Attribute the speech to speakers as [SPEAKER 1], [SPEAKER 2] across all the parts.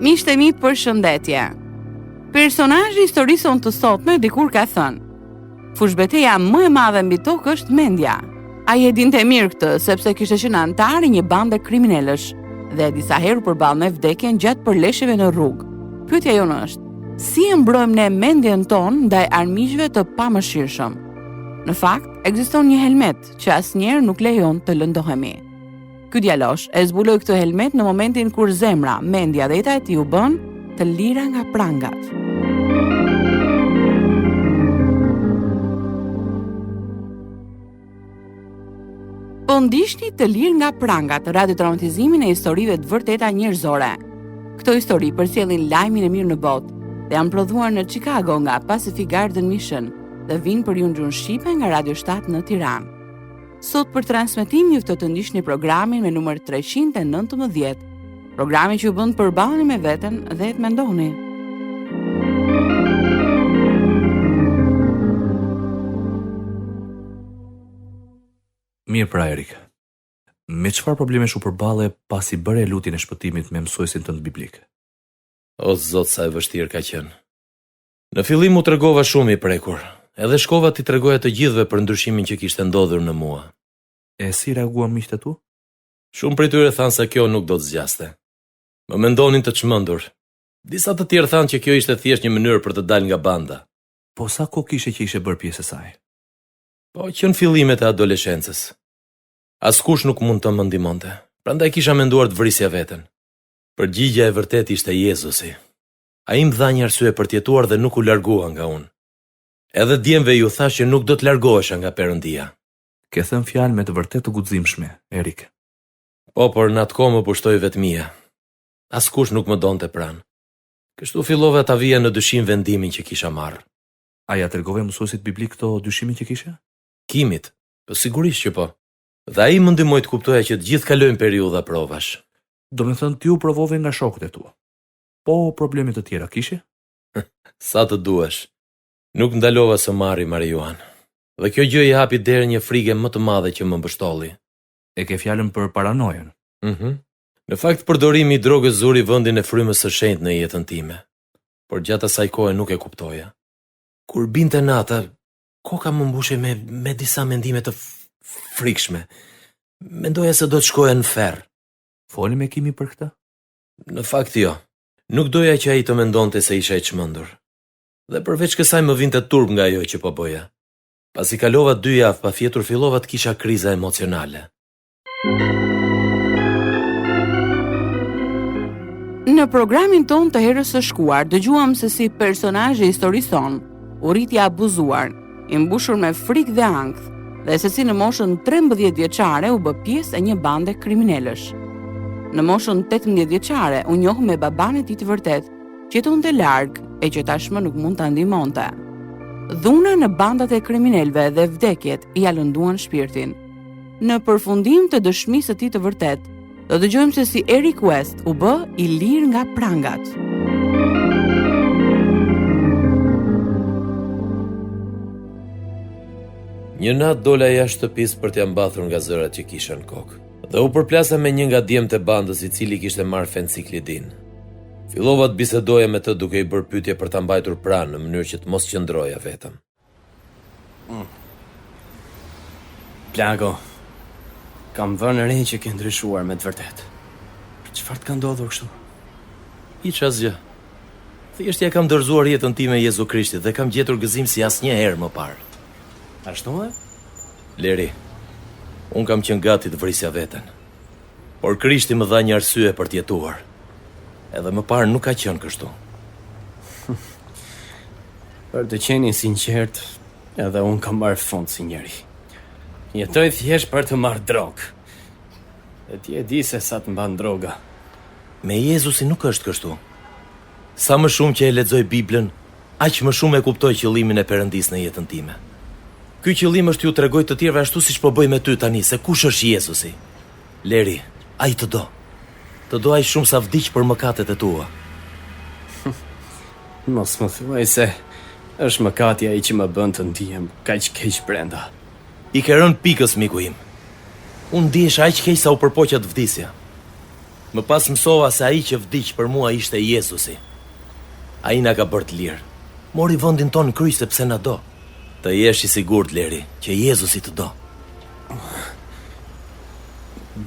[SPEAKER 1] Miqtë e mi, përshëndetje. Personazhi i historisë sonë të sotme dikur ka thënë: fushbeteja më e madhe mbi tokë është mendja. Ai e dinte mirë këtë, sepse kishte qenë antar i një bande kriminalësh dhe disa herë përballë me vdekjen gjatë përleshjeve në rrugë. Pyetja jonë është: si e mbrojmë ne mendjen tonë ndaj armiqve të pamëshirshëm? Në fakt, ekziston një helmet që asnjëherë nuk lejon të lëndohemi. Ky djalosh e zbuloi këtë helmet në momentin kur zemra, mendja dhe jeta e tij u bën të lira nga prangat. Po ndishni të lirë nga prangat, radiotraumatizimin e historive të vërteta njerëzore. Këto histori përcjellin lajmin e mirë në botë dhe janë prodhuar në Chicago nga Pacific Garden Mission dhe vinë për ju në gjuhën shqipe nga Radio 7 në Tiranë. Sot për transmetim ju të ndiqni programin me numër 319, programin që ju bën të përballeni me veten dhe të mendoni.
[SPEAKER 2] Mirë pra Erik, me çfarë problemesh u përballe pasi bëre lutjen e shpëtimit me mësuesin tënd biblik?
[SPEAKER 3] O Zot, sa e vështirë ka qenë. Në fillim u tregova shumë i prekur, edhe shkova t'i tregoja të gjithëve për ndryshimin që kishte ndodhur në mua.
[SPEAKER 2] E si reaguan miqtë tu?
[SPEAKER 3] Shumë prej tyre thanë se kjo nuk do të zgjaste. Më mendonin të çmendur. Disa të tjerë thanë që kjo ishte thjesht një mënyrë për të dalë nga banda.
[SPEAKER 2] Po sa kohë kishe që ishe bërë pjesë e saj?
[SPEAKER 3] Po që në fillimet e adoleshencës. Askush nuk mund të më ndihmonte, prandaj kisha menduar të vrisja veten. Përgjigjja e vërtetë ishte Jezusi. Ai më dha një arsye për të jetuar dhe nuk u largua nga unë. Edhe djemve ju thash që nuk do të largohesha nga Perëndia.
[SPEAKER 2] Ke thënë fjalë me të vërtetë të guximshme, Erik.
[SPEAKER 3] Po, por në atë kohë më pushtoi vetmia. Askush nuk më donte pranë. Kështu fillova ta vija në dyshim vendimin që kisha marrë.
[SPEAKER 2] A ja tregove mësuesit biblik këto dyshime që kishe?
[SPEAKER 3] Kimit, po sigurisht që po. Dhe ai më ndihmoi të kuptoja që të gjithë kalojnë periudha provash.
[SPEAKER 2] Do me thënë ti u provove nga shokët e tu. Po probleme të tjera kishe?
[SPEAKER 3] Sa të duash. Nuk ndalova së marri marijuan. Dhe kjo gjë i hapi derë një frike më të madhe që më mbështolli.
[SPEAKER 2] E ke fjalën për paranojen?
[SPEAKER 3] Në fakt, përdorimi i drogës zuri vendin e frymës së shenjtë në jetën time. Por gjatë asaj kohe nuk e kuptoja. Kur binte nata, koka më mbushej me disa mendime të frikshme. Mendoja se do të shkoja në ferr.
[SPEAKER 2] Foli me Kimi për këtë?
[SPEAKER 3] Në fakt jo. Nuk doja që ai të mendonte se isha i çmendur. Dhe përveç kësaj më vinte turp nga ajo që po bëja. Pasi kalova 2 javë pa fjetur, fillova të kisha kriza emocionale.
[SPEAKER 1] Në programin ton të herës së shkuar, dëgjuam se si personazhi i historisë son u riti abuzuar, i mbushur me frikë dhe ankth, dhe se si në moshën 13 vjeçare u bë pjesë e një bande kriminalësh. Në moshën 18 vjeçare u njoh me baban e tij të vërtet, që jetonte larg e që tashmë nuk mund ta ndihmonte. Dhuna në bandat e kriminalëve dhe vdekjet i alënduan shpirtin. Në përfundim të dëshmisë së tij të vërtet, do dëgjojmë se si Eric West u bë i lirë nga prangat.
[SPEAKER 3] Një natë dola jashtë shtëpisë për t'ia mbathur nga zërat që kisha në kokë. Dhe u përplasa me një nga djemtë e bandës i cili kishte marrë fensiklidin. Fillova të bisedoja me të duke i bërë pyetje për ta mbajtur pranë në mënyrë që të mos qëndroja vetëm.
[SPEAKER 4] Plago, kam vënë re që ke ndryshuar me të vërtetë. Për çfarë të ka ndodhur kështu?
[SPEAKER 3] Hiç asgjë. Thjesht ja kam dorëzuar jetën time Jezu Krishtit dhe kam gjetur gëzim si asnjëherë më parë.
[SPEAKER 4] Ashtu e?
[SPEAKER 3] Leri, unë kam qenë gati të vrisja veten. Por Krishti më dha një arsye për të jetuar. Edhe më parë nuk ka qenë kështu.
[SPEAKER 4] Për të qenë i sinqert, edhe unë kam marrë fund si njeri. Jetoj thjesht për të marrë drogë. E ti e di se sa të mban droga.
[SPEAKER 3] Me Jezusi nuk është kështu. Sa më shumë që e lexoj Biblën, aq më shumë e kuptoj qëllimin e Perëndisë në jetën time. Ky qëllim është ju tregoj të tjerëve ashtu siç po bëj me ty tani, se kush është Jezusi. Leri, ai të do. Të do aq shumë sa vdiq për mëkatet e tua.
[SPEAKER 4] Mos më thuaj se është mëkati ai që më bën të ndihem kaq keq brenda.
[SPEAKER 3] I ke rënë pikës, miku im. Unë ndihesh aq keq sa u përpoqja të vdisja. Më pas mësova se ai që vdiq për mua ishte Jezusi. Ai na ka bërë të lirë. Mori vendin tonë në kryq sepse na do. Të jesh i sigurt, Leri, që Jezusi të do.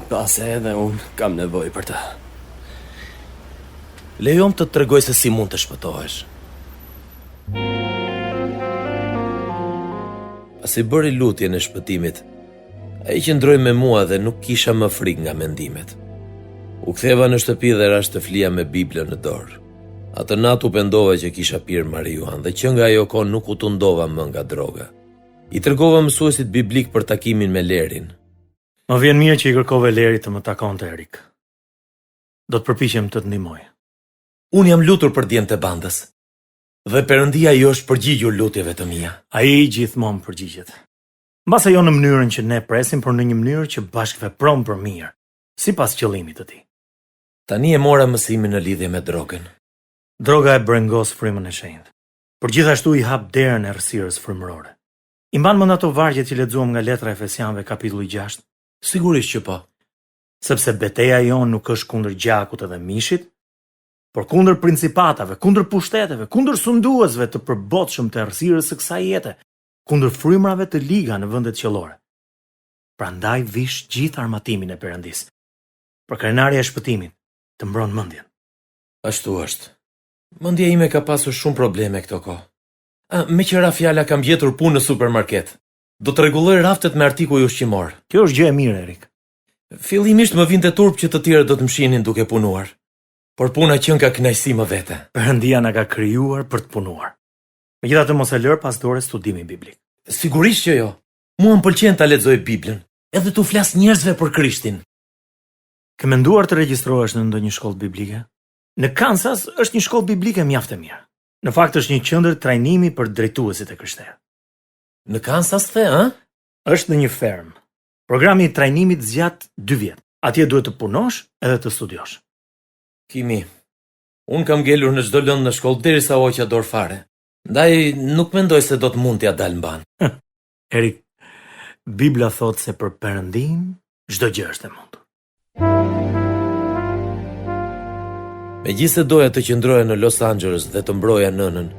[SPEAKER 4] Pase edhe unë kam nevojë për të.
[SPEAKER 3] Lejom të tregoj se si mund të shpëtohesh. Pasi bëri lutjen e shpëtimit, ai qëndroi me mua dhe nuk kisha më frikë nga mendimet. U ktheva në shtëpi dhe rash të flia me Biblën në dorë. Atë natë u pendova që kisha pirë marijuan dhe që nga ajo kohë nuk u tundova më nga droga. I tregova mësuesit biblik për takimin me Lerin.
[SPEAKER 5] Më vjen mirë që i kërkove Lerit të më takonte, Erik. Do të përpiqem të të ndihmoj.
[SPEAKER 3] Unë jam lutur për djemtë e bandës. Dhe Perëndia ju është përgjigjur lutjeve të mia.
[SPEAKER 5] Ai gjithmonë përgjigjet. Mbase jo në mënyrën që ne presim, por në një mënyrë që bashkë vepron për mirë, sipas qëllimit të tij.
[SPEAKER 3] Tani e mora mësimin në lidhje me drogën.
[SPEAKER 5] Droga e brengos frymën e shenjtë. Por gjithashtu i hap derën e errësirës frymërore. I mban mend ato vargje që lexuam nga letra Efesianëve kapitulli 6?
[SPEAKER 3] Sigurisht që po.
[SPEAKER 5] Sepse betejë jonë nuk është kundër gjakut edhe mishit, por kundër principatave, kundër pushteteve, kundër sunduesve të përbotshëm të errësirës së kësaj jete, kundër frymrave të liga në vendet qellore. Prandaj vish gjithë armatimin e Perëndisë. Për krenarja e shpëtimit, të mbron mendjen.
[SPEAKER 3] Ashtu është. Mendja ime ka pasur shumë probleme këto kohë. Me qëra fjala kam gjetur punë në supermarket. Do të rregulloj raftet me artikuj ushqimor.
[SPEAKER 5] Kjo është gjë e mirë, Erik.
[SPEAKER 3] Fillimisht më vinte turp që të tjerë do të më shihnin duke punuar. Por puna qen ka kënaqësi më vete.
[SPEAKER 5] Perëndia na ka krijuar për të punuar. Megjithatë mos e lër pas dore studimin biblik.
[SPEAKER 3] Sigurisht që jo. Mua më pëlqen ta lexoj Biblën, edhe tu flas njerëzve për Krishtin.
[SPEAKER 5] Ke menduar të regjistrohesh në ndonjë shkollë biblike? Në Kansas është një shkollë biblike mjaft e mirë. Në fakt është një qendër trajnimi për drejtuesit e krishterë.
[SPEAKER 3] Në Kansas the, ë?
[SPEAKER 5] Është në një ferm. Programi i trajnimit zgjat 2 vjet. Atje duhet të punosh edhe të studiosh.
[SPEAKER 3] Kimi, unë kam ngelur në çdo lëndë në shkollë derisa hoqja dorë fare. Ndaj nuk mendoj se do të mund t'ja dal mban.
[SPEAKER 5] Erik, Bibla thot se për Perëndin çdo gjë është e mundur.
[SPEAKER 3] Megjithëse doja të qëndroja në Los Angeles dhe të mbroja nënën,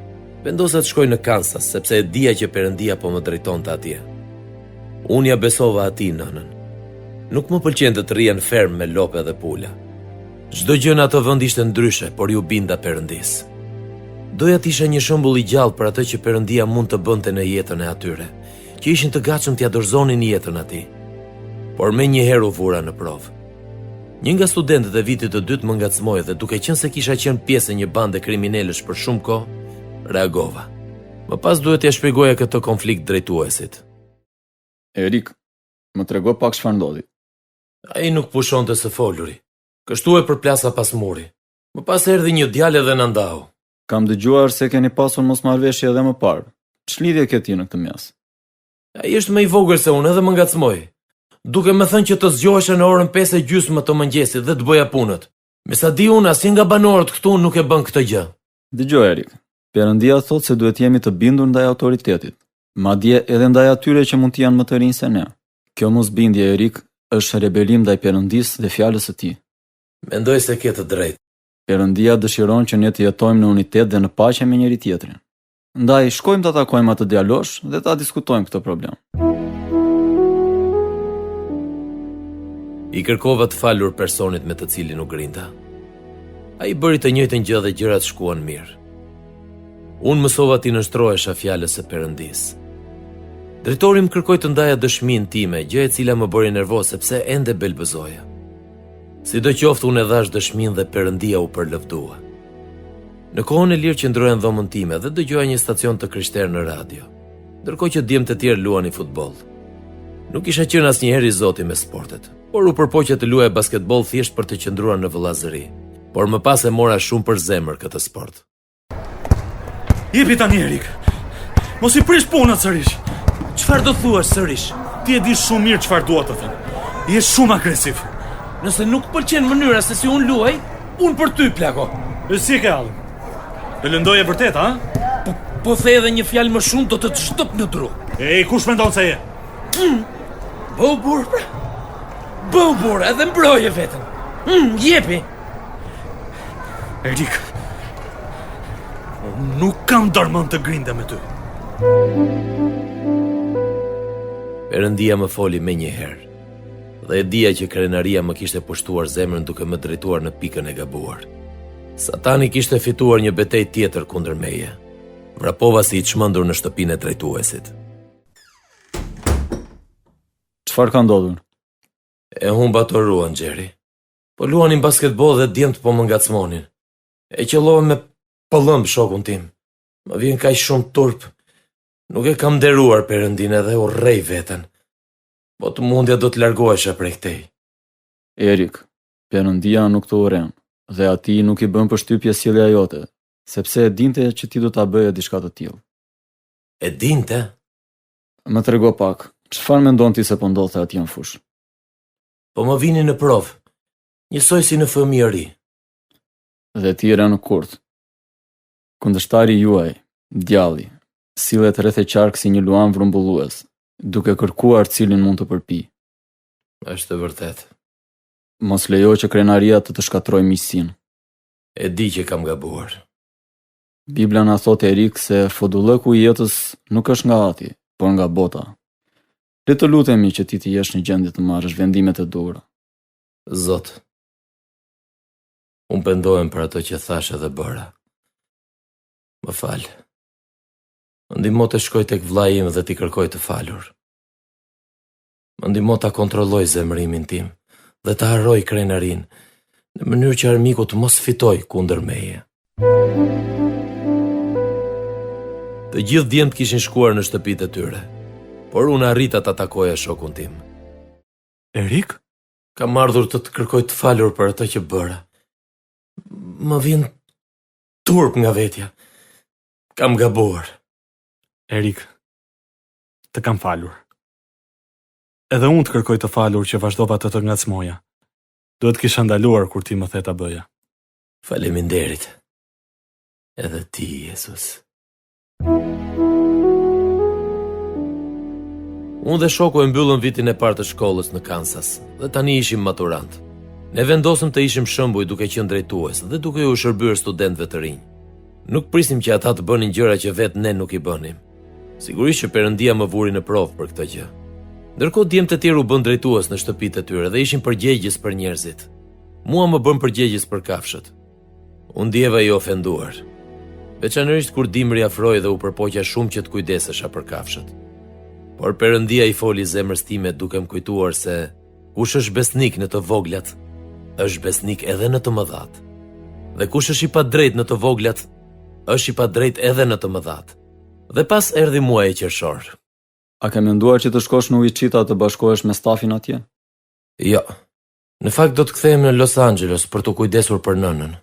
[SPEAKER 3] vendosa të shkoj në Kansas sepse e dija që Perëndia po më drejtonte atje. Unë ja besova atij nënën. Nuk më pëlqente të rrija në ferm me lope dhe pula. Çdo gjë në atë vend ishte ndryshe, por ju binda Perëndisë. Doja të isha një shembull i gjallë për atë që Perëndia mund të bënte në jetën e atyre, që ishin të gatshëm t'ia dorëzonin jetën atij. Por me njëherë u vura në provë. Një nga studentët e vitit të dytë më ngacmoi dhe duke qenë se kisha qenë pjesë e një bande kriminalësh për shumë kohë, reagova. Më pas duhet t'ia shpjegoja këtë konflikt drejtuesit.
[SPEAKER 6] Erik, më trego pak çfarë ndodhi.
[SPEAKER 3] Ai nuk pushonte së foluri. Kështu e përplasa pas muri. Më pas erdhi një djalë dhe na ndau.
[SPEAKER 6] Kam dëgjuar se keni pasur mosmarrveshje edhe më parë. Ç'lidhje ke ti në këtë mjas?
[SPEAKER 3] Ai është më i vogël se unë edhe më ngacmoi. Duke më thënë që të zgjohesha në orën 5:30 të mëngjesit dhe të bëja punët. Me sa di unë, asnjë nga banorët këtu nuk e bën këtë gjë.
[SPEAKER 6] Dëgjoj Erik, Perëndia thot se duhet jemi të bindur ndaj autoritetit, madje edhe ndaj atyre që mund të janë më të rinj se ne. Kjo mosbindje, Erik, është rebelim ndaj Perëndisë dhe fjalës së tij.
[SPEAKER 3] Mendoj se ke të drejtë.
[SPEAKER 6] Perëndia dëshiron që ne të jetojmë në unitet dhe në paqe me njëri tjetrin. Ndaj shkojmë ta takojmë atë djalosh dhe ta diskutojmë këtë problem.
[SPEAKER 3] I kërkova të falur personit me të cilin u grinda. Ai bëri të njëjtën gjë dhe gjërat shkuan mirë. Unë mësova t'i nështrohesha fjalës së Perëndisë. Drejtori më kërkoi të ndaja dëshminë time, gjë e cila më bëri nervoz sepse ende belbëzoja. Sidoqoftë unë e dhash dëshminë dhe Perëndia u përlëvdua. Në kohën e lirë qëndroja në dhomën time dhe dëgjoja një stacion të krishterë në radio, ndërkohë që djemtë të tjerë luanin futboll. Nuk isha qenë asnjëherë i zoti me sportet, por u përpoqja të luaja basketboll thjesht për të qëndruar në vëllazëri, por më pas e mora shumë për zemër këtë sport.
[SPEAKER 5] Jepi tani, Erik. Mos i prish punën sërish.
[SPEAKER 3] Çfarë do thuash sërish?
[SPEAKER 5] Ti e di shumë mirë çfarë dua të them. Je shumë agresiv.
[SPEAKER 3] Nëse nuk pëlqen mënyra se si unë luaj, unë për ty plako.
[SPEAKER 5] E si ke hallë? E lëndoje vërtet, ha?
[SPEAKER 3] Po the edhe një fjalë më shumë do të të shtop në tru.
[SPEAKER 5] Ej, kush mendon se je?
[SPEAKER 3] Po burr. Bëu burr, edhe mbroje veten. Jepi.
[SPEAKER 5] Erik, unë nuk kam dërmën të grinde me ty.
[SPEAKER 3] Perëndia më foli me një herë. Dhe e dija që krenaria më kishte pushtuar zemrën duke më drejtuar në pikën e gabuar. Satani kishte fituar një betejë tjetër kundër meje. Vrapova si I çmendur në shtëpinë e drejtuesit.
[SPEAKER 6] Çfarë ka ndodhur?
[SPEAKER 3] E humba të ruan, Gjeri. Po luanin basketbol dhe djemt po më ngacmonin. E qellova me pëllëmb shokun tim. Më vjen kaq shumë turp. Nuk e kam nderuar Perëndin edhe urrej veten. Po të mundja do të largohesha prej këtej.
[SPEAKER 6] Erik, Perëndia nuk të uren, dhe ati nuk I bën përshtypje sjellja jote, sepse e dinte që ti do ta bëje diçka të tillë.
[SPEAKER 3] E dinte?
[SPEAKER 6] Më trego pak, çfarë mendon ti se po ndodhte atje në fush?
[SPEAKER 3] Po më vini në provë. Njësoj si në fëmijëri.
[SPEAKER 6] Dhe ti era në kurt. Kundërshtari juaj, djalli, sillet rreth e qark si një luan vrumbullues, duke kërkuar cilin mund të përpi.
[SPEAKER 3] Është e vërtet.
[SPEAKER 6] Mos lejo që krenaria të shkatrojë miqësinë.
[SPEAKER 3] E di që kam gabuar.
[SPEAKER 6] Bibla na thot Erik se fodullëku I jetës nuk është nga ati, por nga bota. Le të lutemi që ti të jesh në gjendje të marrësh vendimet e duhura.
[SPEAKER 3] Zot, unë pendohem për ato që thash edhe bëra. Më fal. Më ndihmo të shkoj tek vllai im dhe t'i kërkoj të falur. Më ndihmo ta kontrolloj zemërimin tim dhe ta harroj krenarin në mënyrë që armiku të mos fitoj kundër meje. Të gjithë djemt kishin shkuar në shtëpitë e tyre, por unë arrita ta takoja shokun tim.
[SPEAKER 5] Erik?
[SPEAKER 3] Kam ardhur të të kërkoj të falur për atë që bëra. Më vjen turp nga vetja. Kam gabuar.
[SPEAKER 5] Erik, të kam falur. Edhe unë të kërkoj të falur që vazhdova të ngacmoja. Duhet kisha ndaluar kur ti më the ta bëja.
[SPEAKER 3] Faleminderit. Edhe ti, Jesus. Unë dhe shoku e mbyllëm vitin e parë të shkollës në Kansas dhe tani ishim maturant. Ne vendosëm të ishim shembuj duke qenë drejtues dhe duke u shërbyer studentëve të rinj. Nuk prisim që ata të bënin gjëra që vetë ne nuk I bënim. Sigurisht që Perëndia më vuri në provë për këtë gjë. Ndërkohë djemtë të tjerë u bën drejtues në shtëpitë e tyre dhe ishin përgjegjës për njerëzit. Mua më bën përgjegjës për kafshët. Unë ndjeva I ofenduar. Veçanërisht kur dimri afroi dhe u përpoqja shumë që të kujdesesha për kafshët. Por Perëndia I foli zemrës time duke më kujtuar se kush është besnik në të voglat, është besnik edhe në të mëdhat. Dhe kush është I padrejt në të voglat, është I padrejt edhe në të mëdhat. Dhe pas erdhi muaji qershor.
[SPEAKER 6] A ke menduar që të shkosh në Wichita të bashkohesh me stafin atje?
[SPEAKER 3] Jo. Në fakt do të kthehem në Los Angeles për të kujdesur për nënën.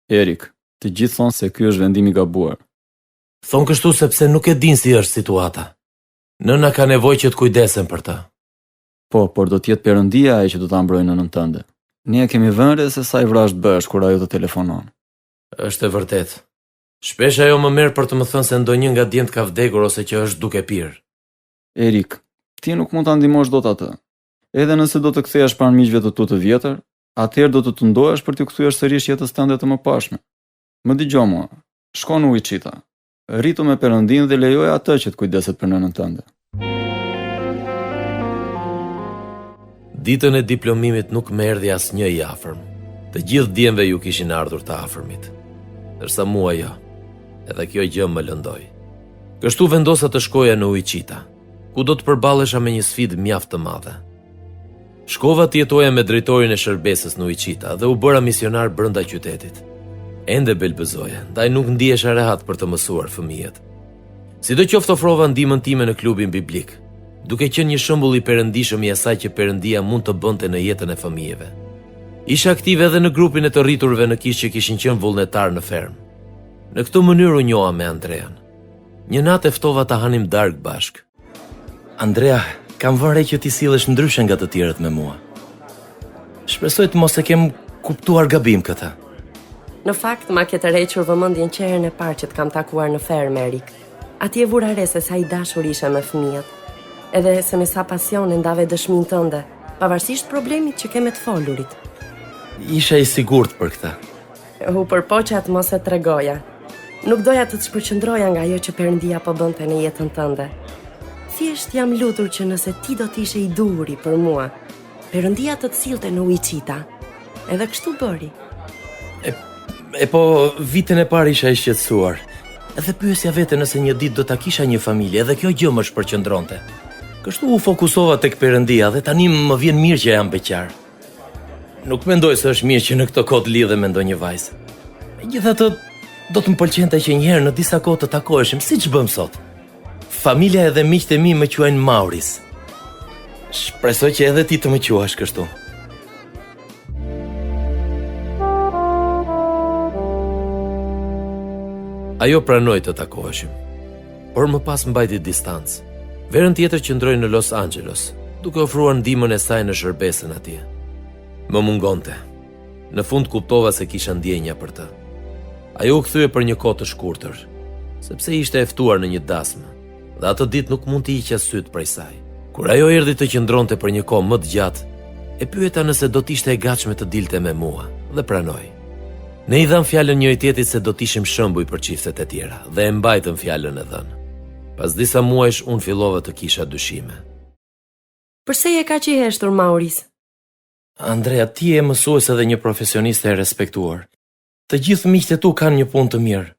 [SPEAKER 6] Erik, të gjithë thonë se ky është vendimi I gabuar.
[SPEAKER 3] Thonë kështu sepse nuk e din si është situata. Nëna ka nevojë që të kujdesen për ta.
[SPEAKER 6] Po, por do të jetë Perëndia ai që do ta mbrojë nënën tënde. Ne kemi vënë se sa I vrasht bësh kur ajo të telefonon.
[SPEAKER 3] Është e vërtet. Shpesh ajo më merr për të më thënë se ndonjë nga djemt ka vdekur ose që është duke pirë.
[SPEAKER 6] Erik, ti nuk mund ta ndihmosh dot atë. Edhe nëse do të kthehesh pranë miqve të tu të vjetër, atëherë do të tundohesh për të kthyer sërish jetës tënde të mëparshme. Më dëgjoj mua. Shko në Wichita. Rritu me Perëndin dhe lejoj atë që të kujdeset për nënën tënde.
[SPEAKER 3] Ditën e diplomimit nuk më erdhi asnjë I afërm. Të gjithë djemve ju kishin ardhur të afërmit, ndërsa mua jo. Edhe kjo gjë më lëndoi. Kështu vendosa të shkoja në Wichita, ku do të përballesha me një sfidë mjaft të madhe. Shkova të jetoja me drejtorin e shërbesës në Wichita dhe u bëra misionar brenda qytetit. Ende belbëzoja, ndaj nuk ndihesha rehat për të mësuar fëmijët. Sidoqoftë ofrova ndihmën time në klubin biblik, duke qenë një shembull I perëndishëm I asaj që Perëndia mund të bënte në jetën e fëmijëve. Isha aktive edhe në grupin e të rriturve në kish që kishin qenë vullnetar në ferm. Në këtë mënyrë u njoha me Andrean. Një natë e ftova ta hanim darkë bashk.
[SPEAKER 7] Andrea, kam vënë re që ti sillesh ndryshe nga të tjerët me mua. Shpresoj të mos e kem kuptuar gabim këtë.
[SPEAKER 8] Në fakt, ma ke të rrequr vëmendjen qerën e parë që të kam takuar në fermë, Erik. Atje vura re se sa I dashur isha me fëmijët. Edhe se me sa pasion e ndave dëshminë tënde, pavarësisht problemit që ke me të folurit.
[SPEAKER 3] Isha i sigurt për këtë.
[SPEAKER 8] U përpoqa të mos e tregoja. Nuk doja të të shpërqendroja nga ajo që Perëndia po bënte në jetën tënde. Thjesht jam lutur që nëse ti do t'ishe i duri për mua, Perëndia të sillte në ujqita. Edhe kështu bëri.
[SPEAKER 3] E po, vitin e parë isha i shqetësuar. Edhe pyesja vete nëse një ditë do ta kisha një familje, edhe kjo gjë më shpërqendronte. Kështu u fokusova tek Perëndia dhe tani më vjen mirë që jam beqar. Nuk mendoj se është mirë që në këtë kohë lidhe me ndonjë vajzë. Megjithatë, do të më pëlqente që njëherë në disa kohë të takoheshim, siç bëm sot. Familja edhe miqtë e mi më quajnë Mauris. Shpresoj që edhe ti të më quash kështu. Ajo pranoi të takoheshim, por më pas mbajti distancë. Verën tjetër qëndroi në Los Angeles, duke ofruar ndihmën e saj në shërbesën atje. Më mungonte. Në fund kuptova se kisha ndjenja për të. Ajo u kthye për një kohë të shkurtër, sepse ishte e ftuar në një dasmë, dhe atë ditë nuk mund t'i hiqja syt prej saj. Kur ajo erdhi të qëndronte për një kohë më të gjatë, e pyeta nëse do t'ishte e gatshme të dilte me mua, dhe pranoi. Ne i dham fjalën njëri tjetrit se do t'ishim shembuj për çiftet e tjera, dhe e mbajtëm fjalën e dhënë. Pas disa muajsh unë fillova të kisha dyshime.
[SPEAKER 8] Përse je kaq i heshtur, Mauris?
[SPEAKER 3] Andrea, ti je mësuese dhe një profesioniste e respektuar. Të gjithë miqtë e tu kanë një punë të mirë.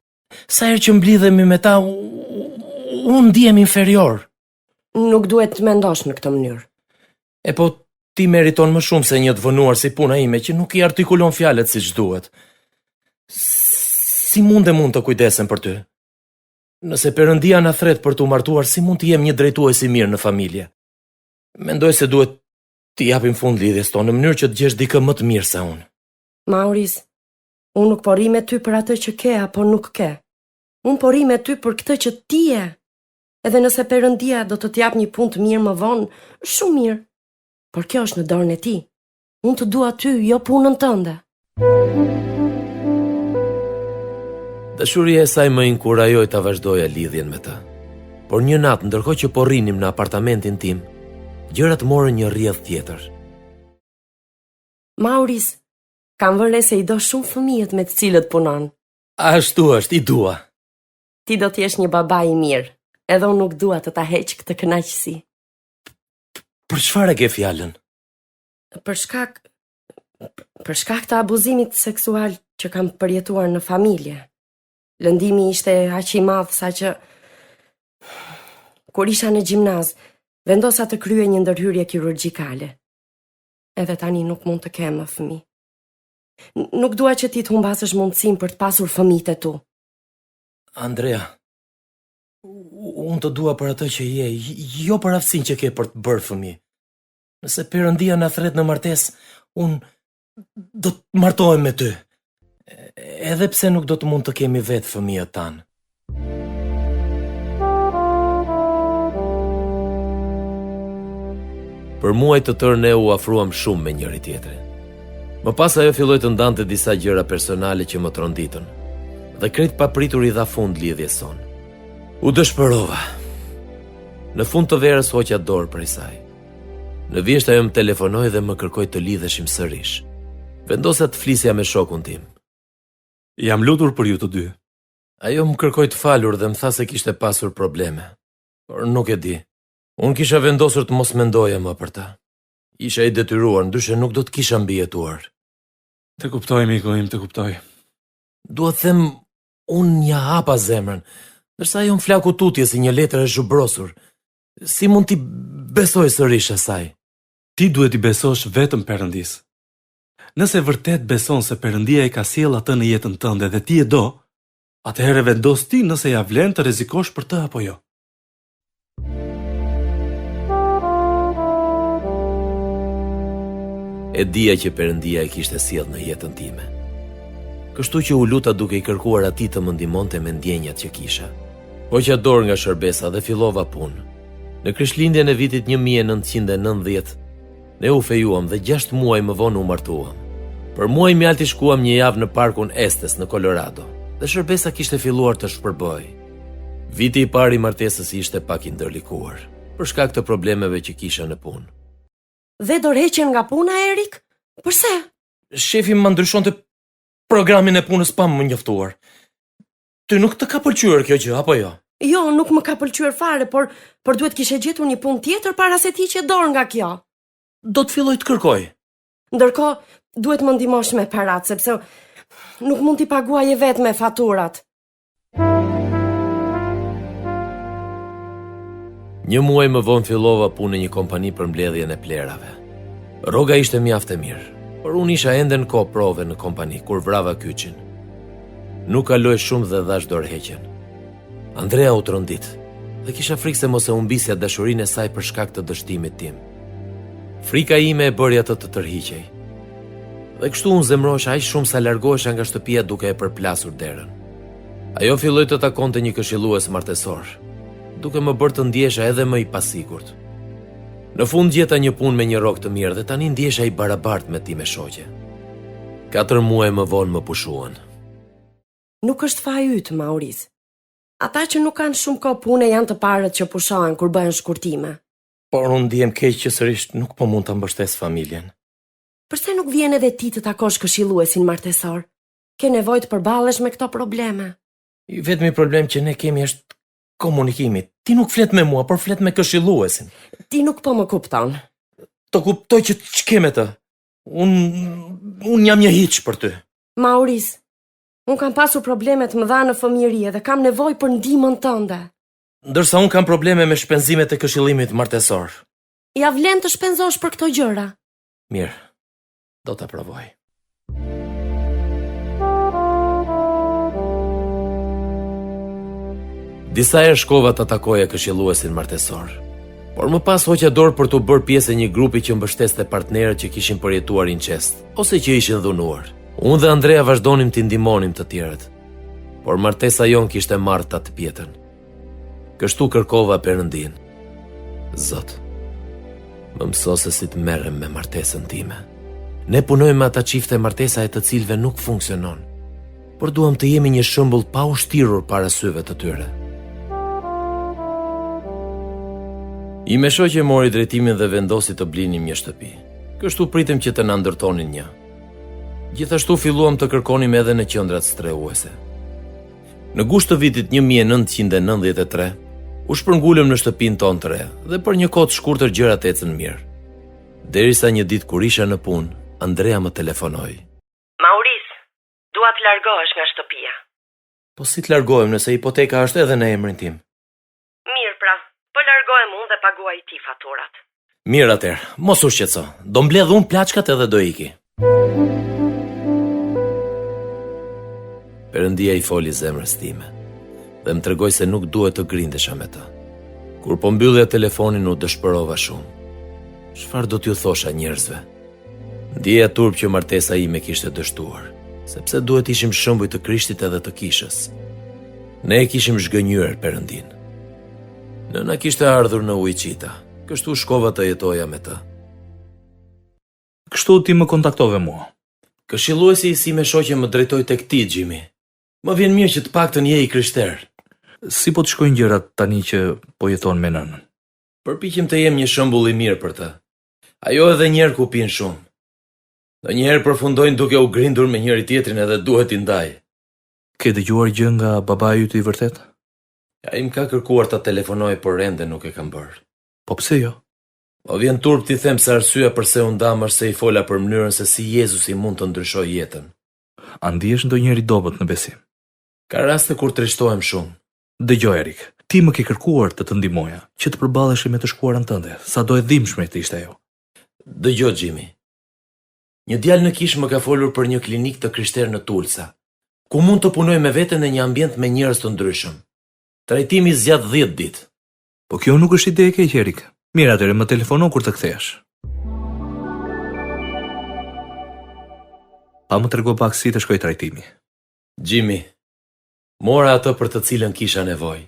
[SPEAKER 3] Sa herë që mblidhemi me ta, unë ndihem inferior.
[SPEAKER 8] Nuk duhet të mendosh në këtë mënyrë.
[SPEAKER 3] E po, ti meriton më shumë se një të vënuar si puna ime që nuk i artikulon fjalët siç duhet. Si mund të kujdesem për ty? Nëse Perëndia na thret për t'u martuar, si mund të jem një drejtues i mirë në familje? Mendoj se duhet t'i japim fund lidhjes tonë në mënyrë që të gjesh dikë më të mirë se unë.
[SPEAKER 8] Mauris, unë nuk po rri me ty për atë që ke apo nuk ke. Unë po rri me ty për këtë që ti je. Edhe nëse Perëndia do të t'jap një punë të mirë më vonë, shumë mirë. Por kjo është në dorën e ti. Unë të dua ty, jo punën tënde.
[SPEAKER 3] Dashuria e saj më inkurajoi ta vazhdoja lidhjen me të. Por një natë, ndërkohë që po rrinim në apartamentin tim, gjërat morën një rrjedh tjetër.
[SPEAKER 8] Mauris, kam vënë se i do shumë fëmijët me të cilët punon.
[SPEAKER 3] Ashtu është, i dua.
[SPEAKER 8] Ti do t'jesh një baba i mirë, edhe unë nuk dua të ta heq këtë kënaqësi.
[SPEAKER 3] Për çfarë e ke fjalën?
[SPEAKER 8] Për shkak të abuzimit seksual që kam përjetuar në familje. Lëndimi ishte aq i madh saqë kur isha në gjimnaz, vendosa të kryej një ndërhyrje kirurgjikale. Edhe tani nuk mund të kem më fëmijë. Nuk dua që ti të humbasësh mundësinë për të pasur fëmijët e tu.
[SPEAKER 3] Andrea, unë të dua për atë që je, jo për aftësinë që ke për të bërë fëmijë. Nëse Perëndia na thret në martesë, unë do të martohem me ty. Edhe pse nuk do të mund të kemi vetë fëmijët tanë. Për muaj të tërë ne u afruam shumë me njëri tjetrin. Më pas ajo filloi të ndante disa gjëra personale që më tronditën, dhe krejt papritur i dha fund lidhjes son. U dëshpërova. Në fund të verës hoqa dorë prej saj. Në vjesht ajo më telefonoi dhe më kërkoi të lidheshim sërish. Vendosa të flisja me shokun tim.
[SPEAKER 2] Jam lutur për ju të dy.
[SPEAKER 3] Ajo më kërkoi të falur dhe më tha se kishte pasur probleme. Por nuk e di. Unë kisha vendosur të mos mendoja më për ta. Isha i detyruar, ndryshe nuk do të kisha mbijetuar.
[SPEAKER 2] Të kuptoj, miku im, të kuptoj.
[SPEAKER 3] Dua të them, unë ja hapa zemrën, ndërsa ajo më flaku tutje si një letër e zhubrosur. Si mund t'i besoj sërish asaj?
[SPEAKER 2] Ti duhet i besosh vetëm Perëndis. Nëse vërtet beson se Perëndia e ka sjell atë në jetën tënde dhe ti e do, atëherë vendos ti nëse ja vlen të rrezikosh për të apo jo.
[SPEAKER 3] E dija që Perëndia e kishte sjellë në jetën time. Kështu që u luta duke i kërkuar atij të më ndihmonte me ndjenjat që kisha. Hoqa dorë nga shërbesa dhe fillova punë. Në Krishtlindjen e vitit 1990, ne u fejuam dhe 6 muaj më vonë u martuam. Për muaj mjalti shkuam një javë në parkun Estes në Colorado, dhe shërbesa kishte filluar të shpërbëj. Viti i parë i martesës ishte pak i ndërlikuar, për shkak të problemeve që kisha në punë.
[SPEAKER 8] Dhe dorëheqjen nga puna, Erik? Përse?
[SPEAKER 3] Shefi më ndryshonte programin e punës pa më njoftuar. Ty nuk të ka pëlqyer kjo gjë, apo jo?
[SPEAKER 8] Jo, nuk më ka pëlqyer fare, por duhet kishe gjetur një punë tjetër para se ti që dorë nga kjo.
[SPEAKER 3] Do të filloj të kërkoj.
[SPEAKER 8] Ndërkohë, duhet më ndihmosh me parat, sepse nuk mund t'i paguaje vetë me faturat.
[SPEAKER 3] Një muaj më vonë fillova punë në një kompani për mbledhjen e plerave. Rroga ishte mjaft e mirë, por unë isha ende në kohë prove në kompani kur vrava kyçin. Nuk kaloi shumë dhe dhash dorëheqjen. Andrea u trondit dhe kisha frikë se mos e humbisja dashurinë e saj për shkak të dështimit tim. Frika ime e bëri atë të tërhiqej. Dhe kështu unë zemrohesha aq shumë sa largohesha nga shtëpia duke e përplasur derën. Ajo filloi të takonte një këshillues martesor, duke më bërë të ndjesha edhe më i pasigurt. Në fund gjeta një punë me një rrok të mirë dhe tani ndjesha i barabartë me ti me shoqe. 4 muaj më vonë më pushuan.
[SPEAKER 8] Nuk është faji yt, Maurice. Ata që nuk kanë shumë kohë pune janë të parët që pushohen kur bëhen shkurtime.
[SPEAKER 3] Por unë ndihem keq që sërish nuk po mund ta mbështes familjen.
[SPEAKER 8] Përse nuk vjen edhe ti të takosh këshilluesin martesor? Ke nevojë të përballesh me këto probleme.
[SPEAKER 3] I vetmi problem që ne kemi është komunikimi. Ti nuk flet me mua, por flet me këshilluesin.
[SPEAKER 8] Ti nuk po më kupton.
[SPEAKER 3] Të kuptoj që ç'kem me të. Unë jam një hiç për ty.
[SPEAKER 8] Maurice, unë kam pasur probleme të mëdha në fëmijëri dhe kam nevojë për ndihmën tënde.
[SPEAKER 3] Ndërsa unë kam probleme me shpenzimet e këshillimit martesor.
[SPEAKER 8] Ja vlen të shpenzosh për këto gjëra.
[SPEAKER 3] Mirë, do ta provoj. Disa herë shkova të takoja këshilluesin martesor, por më pas hoqja dorë për të bërë pjesë e një grupi që mbështeste partnerët që kishin përjetuar incest ose që ishin dhunuar. Unë dhe Andrea vazhdonim t'i ndihmonim të tjerët, por martesa jon kishte marrë ta të pjetën. Kështu kërkova Perëndin. Zot, më mëso se si të merrem me martesën time. Ne punojmë me ata çifte martesa e të cilëve nuk funksionon, por duam të jemi një shembull pa ushtirur para syve të tyre. I me shoqe mori drejtimin dhe vendosi të blinim një shtëpi. Kështu pritem që të na ndërtonin një. Gjithashtu filluam të kërkonim edhe në qendrat strehuese. Në gusht të vitit 1993, u shpërngulëm në shtëpinë tonë të re dhe për një kohë të shkurtër gjërat ecën mirë. Derisa një ditë kur isha në punë, Andrea më telefonoi.
[SPEAKER 8] Maurice, dua të largohesh nga shtëpia.
[SPEAKER 3] Po si të largohem nëse hipoteka është edhe në emrin tim?
[SPEAKER 8] Mirë pra, po largohem unë dhe paguaj ti faturat.
[SPEAKER 3] Mirë atëherë, mos u shqetëso. Do mbledh unë plaçkat edhe do iki. Perëndia i foli zemrës time dhe më tregoi se nuk duhet të grindesha me të. Kur po mbyllja telefonin u dëshpërova shumë. Çfarë do t'ju thosha njerëzve? Ndjeja turp që martesa ime kishte dështuar, sepse duhet ishim shembuj të Krishtit edhe të kishës. Ne e kishim zhgënjyer Perëndin. Nëna kishte ardhur në Wichita, kështu shkova të jetoja me të.
[SPEAKER 2] Kështu ti më kontaktove mua.
[SPEAKER 3] Këshilluesi i si me shoqe më drejtoi tek ti, Jimmy. Më vjen mirë që të paktën je i krishter.
[SPEAKER 2] Si po të shkojnë gjërat tani që po jeton me nënën?
[SPEAKER 3] Përpiqem të jem një shembull i mirë për të. Ajo edhe njerë ku pinë shumë. Ndonjëherë përfundojnë duke u grindur me njëri tjetrin edhe duhet i ndaj.
[SPEAKER 2] Ke dëgjuar gjë nga babai yt i vërtet?
[SPEAKER 3] Ai më ka kërkuar ta telefonoj, por ende nuk e kam bërë.
[SPEAKER 2] Po pse jo?
[SPEAKER 3] Po vjen turp ti them se arsyeja pse u ndam është se i fola për mënyrën se si Jezusi mund të ndryshojë jetën.
[SPEAKER 2] A ndihesh ndonjëri dobët në besim?
[SPEAKER 3] Ka raste kur trishtohem shumë.
[SPEAKER 2] Dëgjoj Erik, ti më ke kërkuar të të ndihmoja, që të përballesh me të shkuarën tënde, sado e dhimbshme të ishte ajo.
[SPEAKER 3] Dëgjoj Jimmy. Një djalë në Kish më ka folur për një klinik të krishterë në Tulsa, ku mund të punoj me veten në një ambient me njerëz të ndryshëm. Trajtimi zgjat 10 ditë.
[SPEAKER 2] Po kjo nuk është ide e keqe, Erik. Mirë, atëherë më telefono kur të kthehesh. Pa më trego pak si të shkoj trajtimi.
[SPEAKER 3] Jimmy, mora atë për të cilën kisha nevojë.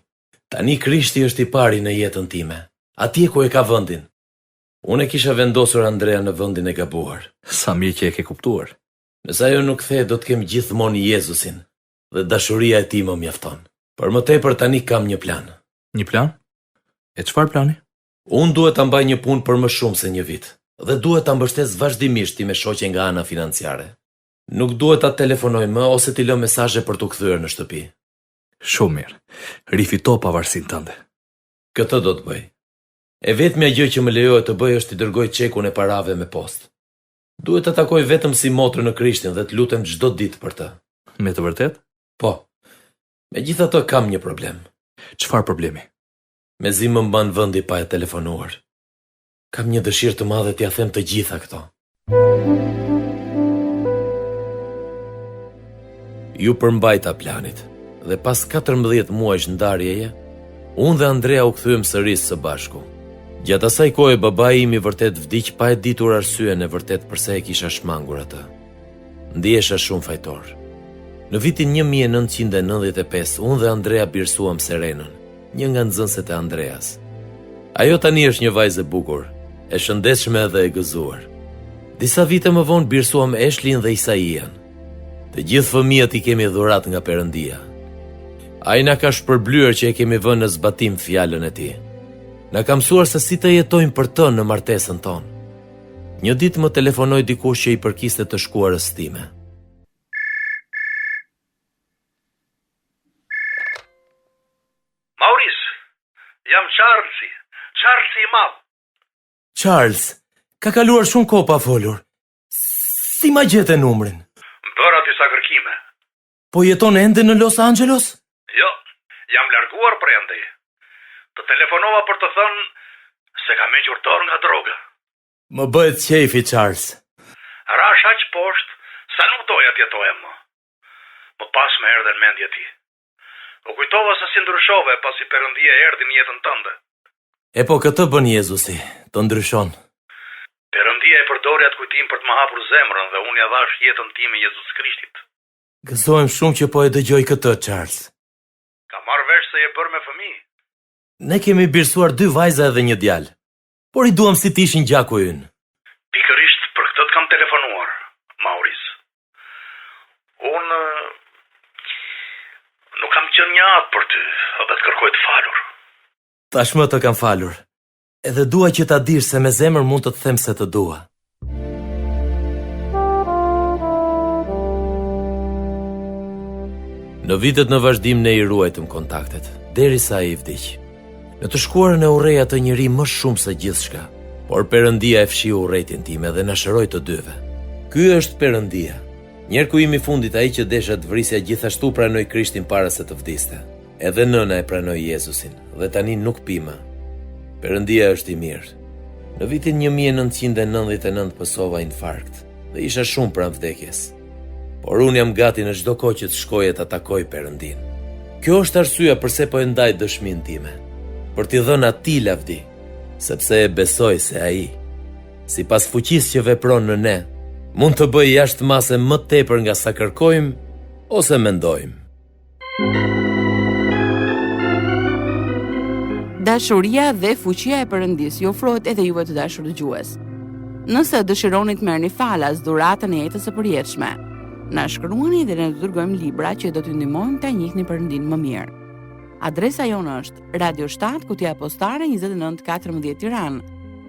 [SPEAKER 3] Tani Krishti është i pari në jetën time, atje ku e ka vendin. Unë e kisha vendosur Andrea në vendin e gabuar.
[SPEAKER 2] Sa mirë që e ke kuptuar.
[SPEAKER 3] Nëse ajo nuk kthehet, do të kem gjithmonë Jezusin dhe dashuria e tij më mjafton. Por më tepër tani kam një plan.
[SPEAKER 2] Një plan? E çfarë plani?
[SPEAKER 3] Unë duhet ta mbaj një punë për më shumë se një vit. Dhe duhet ta mbështes vazhdimisht ti me shoqe nga ana financiare. Nuk duhet ta telefonoj më ose t'i lë mesazhe për t'u kthyer në shtëpi.
[SPEAKER 2] Shumë mirë. Rifito pavarësinë tënde.
[SPEAKER 3] Këtë do të bëj. E vetmja gjë që më lejohet të bëj është t'i dërgoj çekun e parave me postë. Duhet të takoj vetëm si motrë në Krishtin dhe të lutem çdo ditë për të.
[SPEAKER 2] Me të vërtet?
[SPEAKER 3] Po. Megjithatë kam një problem.
[SPEAKER 2] Çfarë problemi?
[SPEAKER 3] Mezi më mban vendi pa e telefonuar. Kam një dëshirë të madhe t'ia them të gjitha këto. Ju përmbajta planit dhe pas 14 muajsh ndarjeje, unë dhe Andrea u kthyem sërish së bashku. Gjatë asaj kohe babai im i vërtet vdiq pa e ditur arsyen e vërtet pse e kisha shmangur atë. Ndihesha shumë fajtor. Në vitin 1995, unë dhe Andrea birsuam Serenën, një nga nxënësit e Andreas. Ajo tani është një vajzë e bukur, e shëndetshme dhe e gëzuar. Disa vite më vonë birsuam Eshlin dhe Isaian. Të gjithë fëmijët i kemi dhurat nga Perëndia. Ai na ka shpërblyer që e kemi vënë në zbatim fjalën e tij. Na ka mësuar se si të jetojmë për të në martesën tonë. Një ditë më telefonoi dikush që i përkiste të shkuarës time.
[SPEAKER 9] Maurice, jam Charlesi i madh.
[SPEAKER 3] Charles, ka kaluar shumë kohë pa folur. Si ma gjete numrin?
[SPEAKER 9] Bëra disa kërkime.
[SPEAKER 3] Po jeton ende në Los Angeles?
[SPEAKER 9] Jo, jam larguar prandaj. Të telefonova për të thënë se kam hequr dorë nga droga.
[SPEAKER 3] Më bëhet qefi, Charles.
[SPEAKER 9] Rash aq poshtë sa nuk doja të jetoja më. Më pas më erdhi në mendje ti. U kujtova se si ndryshove pasi Perëndia erdhi në jetën tënde.
[SPEAKER 3] E po këtë bën Jezusi, të ndryshon.
[SPEAKER 9] Perëndia e përdori atë kujtim për të më hapur zemrën dhe unë ja dhash jetën time Jezus Krishtit.
[SPEAKER 3] Gëzohem shumë që po e dëgjoj këtë, Charles.
[SPEAKER 9] Ka marrë vesh se je bërë me fëmijë.
[SPEAKER 3] Ne kemi birsuar 2 vajza dhe një djalë, por i duam si të ishin gjaku ynë.
[SPEAKER 9] Pikërisht për këtë të kam telefonuar, Maurice. Unë nuk kam qenë një atë për ty, edhe të kërkoj të falur.
[SPEAKER 3] Tashmë të kam falur. Edhe dua që ta dish se me zemër mund të të them se të dua. Në vitet në vazhdim ne i ruajtëm kontaktet, derisa ai vdiq. Në të shkuarën e urrej atë njeri më shumë se gjithçka, por Perëndia e fshiu urrejtjen time dhe na shëroi të dyve. Ky është Perëndia. Njerku im i fundit, ai që desha të vrisja, gjithashtu pranoi Krishtin para se të vdiste. Edhe nëna e pranoi Jezusin dhe tani nuk pi më. Perëndia është i mirë. Në vitin 1999 pësova infarkt dhe isha shumë pranë vdekjes. Por unë jam gati në çdo kohë që të shkoj ta takoj Perëndin. Kjo është arsyeja pse po e ndaj dëshminë time, për t'i dhënë atij lavdi, sepse e besoj se ai, sipas fuqisë që vepron në ne, mund të bëjë jashtëmase më tepër nga sa kërkojmë ose mendojmë.
[SPEAKER 1] Dashuria dhe fuqia e Perëndisë ju ofrohet edhe juve të dashur dëgjues. Nëse dëshironi të merrni falas dhuratën e jetës së përjetshme, na shkruani dhe ne do të dërgojmë libra që do t'ju ndihmojnë ta njihni Perëndin më mirë. Adresa jonë është Radio 7, Kutia Postare 2914 Tiranë,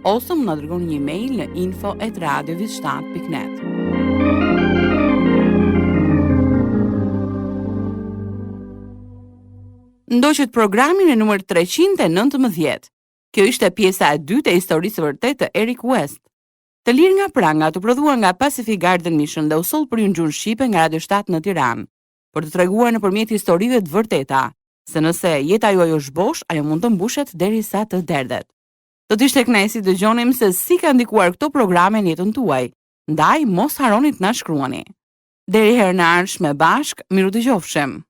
[SPEAKER 1] ose më na dërgoni një email në info@radiovis7.net. Ndoqët programin e numër 319. Kjo ishte pjesa e dytë e historisë vërtetë të Eric West. Të lirë nga pranga, të prodhuar nga Pacific Garden Mission dhe u soll për ju në gjuhën shqipe nga Radio 7 në Tiranë, për të treguar nëpërmjet historive të vërteta se nëse jeta juaj është bosh, ajo mund të mbushet derisa të derdhet. Do të ishte kënaqësi të dëgjonim se si ka ndikuar këto programe në jetën tuaj. Ndaj mos harroni të na shkruani. Deri herë në ardhshme bashk, miru dëgjofshim.